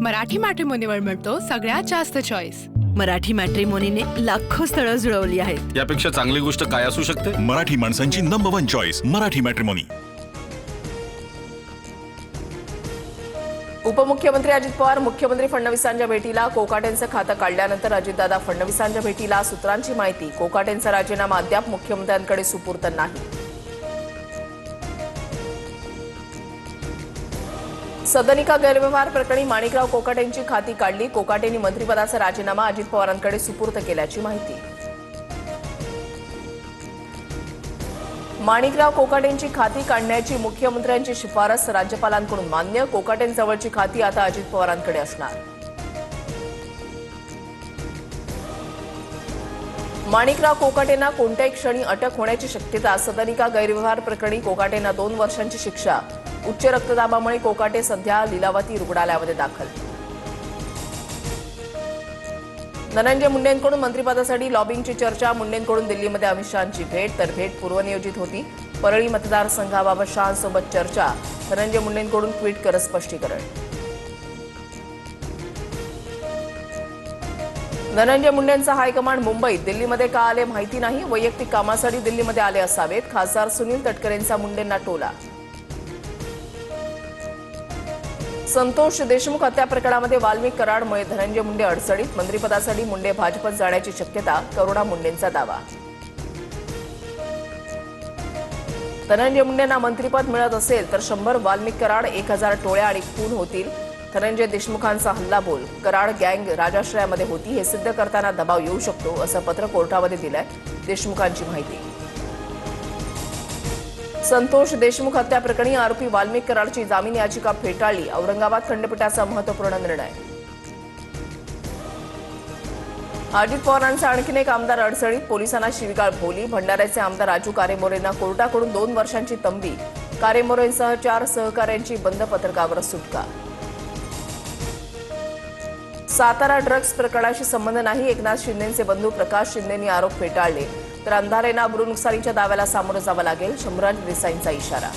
मराठी मॅट्रिमोनीवर मिळतो सगळ्यात जास्त चॉईस। मराठी मॅट्रिमोनीने लाखो स्थळं जुळवली आहेत। यापेक्षा चांगली गोष्ट काय असू शकते? मराठी माणसांची नंबर 1 चॉईस मराठी मॅट्रिमोनी। उपमुख्यमंत्री अजित पवार मुख्यमंत्री फडणवीसांच्या भेटीला कोकाटेंचं खातं काढल्यानंतर अजितदादा फडणवीसांच्या भेटीला सूत्रांची माहिती। कोकाटेंचा राजीनामा अद्याप मुख्यमंत्र्यांकडे सुपूर्द नाही। सदनिका गैरव्यवहार प्रकरणी माणिकराव कोकाटेंची खाती काढली। कोकाटेंनी मंत्रिपदाचा राजीनामा अजित पवारांकडे सुपूर्द केल्याची माहिती। माणिकराव कोकाटेंची खाती काढण्याची मुख्यमंत्र्यांची शिफारस राज्यपालांकडून मान्य। कोकाटेंजवळची खाती आता अजित पवारांकडे असणार। माणिकराव कोकाटेंना कोणत्याही क्षणी अटक होण्याची शक्यता। सदनिका गैरव्यवहार प्रकरणी कोकाटेंना 2 वर्षांची शिक्षा। उच्च रक्तदाबामुळे कोकाटे सध्या लीलावती रुग्णालयामध्ये दाखल। धनंजय मुंडेंकडून मंत्रिपदासाठी लॉबिंगची चर्चा। मुंडेंकडून दिल्लीमध्ये अमित शहांची भेट, तर भेट पूर्वनियोजित होती। परळी मतदारसंघाबाबत शहांसोबत चर्चा। धनंजय मुंडेंकडून ट्विट करत स्पष्टीकरण। धनंजय मुंडेंचा हायकमांड मुंबईत, दिल्लीमध्ये का आले माहिती नाही। वैयक्तिक कामासाठी दिल्लीमध्ये आले असावेत। खासदार सुनील तटकरेंचा मुंडेंना टोला। संतोष देशमुख हत्या प्रकरणामध्ये वाल्मिक कराडमुळे धनंजय मुंडे अडचणीत। मंत्रिपदासाठी मुंडे भाजपत जाण्याची शक्यता। करुणा मुंडेंचा दावा। धनंजय मुंडेंना मंत्रिपद मिळत असेल तर 100 वाल्मिक कराड, 1000 टोळ्या आणि खून होतील। धनंजय देशमुखांचा हल्लाबोल। कराड गँग राजाश्रयामध्ये होती, हे सिद्ध करताना दबाव येऊ शकतो असं पत्र कोर्टामध्ये दिलंय। देशमुखांची माहिती। संतोष देशमुख हत्या प्रकरणी आरोपी वाल्मिक कराडची जामीन याचिका फेटाळली। औरंगाबाद खंडपीठाचा महत्त्वपूर्ण निर्णय। अजित पवारांचा आणखीन एक आमदार अडचणीत, पोलिसांना शिवीगाळ भोवली। भंडाऱ्याचे आमदार राजू कारेमोरेंना कोर्टाकडून 2 वर्षांची तंबी। कारेमोरेंसह 4 सहकाऱ्यांची बंद पत्रकावर सुटका। सातारा ड्रग्ज प्रकरणाशी संबंध नाही, एकनाथ शिंदेचे बंधू प्रकाश शिंदेंनी आरोप फेटाळले। तर अंधारेंना अब्रू नुकसानीच्या दाव्याला सामोरं जावं लागेल, शंभूराज देसाईंचा इशारा।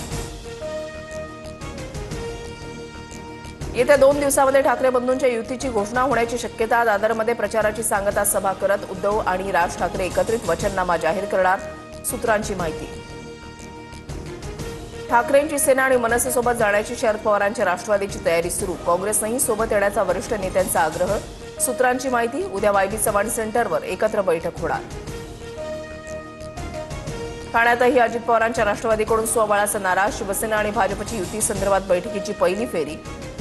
येत्या 2 दिवसांमध्ये ठाकरे बंधूंच्या युतीची घोषणा होण्याची शक्यता। दादरमध्ये प्रचाराची सांगता सभा करत उद्धव आणि राज ठाकरे एकत्रित वचननामा जाहीर करणार, सूत्रांची माहिती। ठाकरेंची सेना आणि मनसेसोबत जाण्याची शरद पवारांच्या राष्ट्रवादीची तयारी सुरू। काँग्रेसनंही सोबत येण्याचा वरिष्ठ नेत्यांचा आग्रह, सूत्रांची माहिती। उद्या वायबी चव्हाण सेंटरवर एकत्र बैठक होणार। ठाण्यातही अजित पवारांच्या राष्ट्रवादीकडून स्वबळाचा नारा। शिवसेना आणि भाजपची युती संदर्भात बैठकीची पहिली फेरी।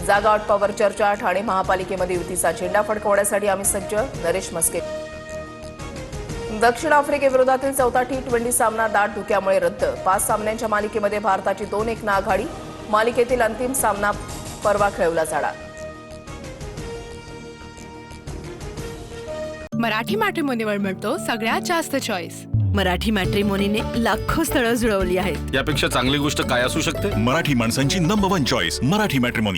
जागा वाटपावर चर्चा। ठाणे महापालिकेमध्ये युतीचा झेंडा फडकवण्यासाठी आम्ही सज्ज, नरेश मस्के। दक्षिण आफ्रिकेविरोधातील 4था T20 सामना दाट धुक्यामुळे रद्द। 5 सामन्यांच्या मालिकेमध्ये भारताची 2-1 आघाडी। मालिकेतील अंतिम सामना परवा खेळवला जाणार। मराठी मॅट्रिमोनीवर मिळतो सगळ्यात जास्त चॉईस। मराठी मॅट्रिमोनीने लाखो स्थळं जुळवली आहेत। यापेक्षा चांगली गोष्ट काय असू शकते? मराठी माणसांची नंबर 1 चॉईस मराठी मॅट्रिमोनी।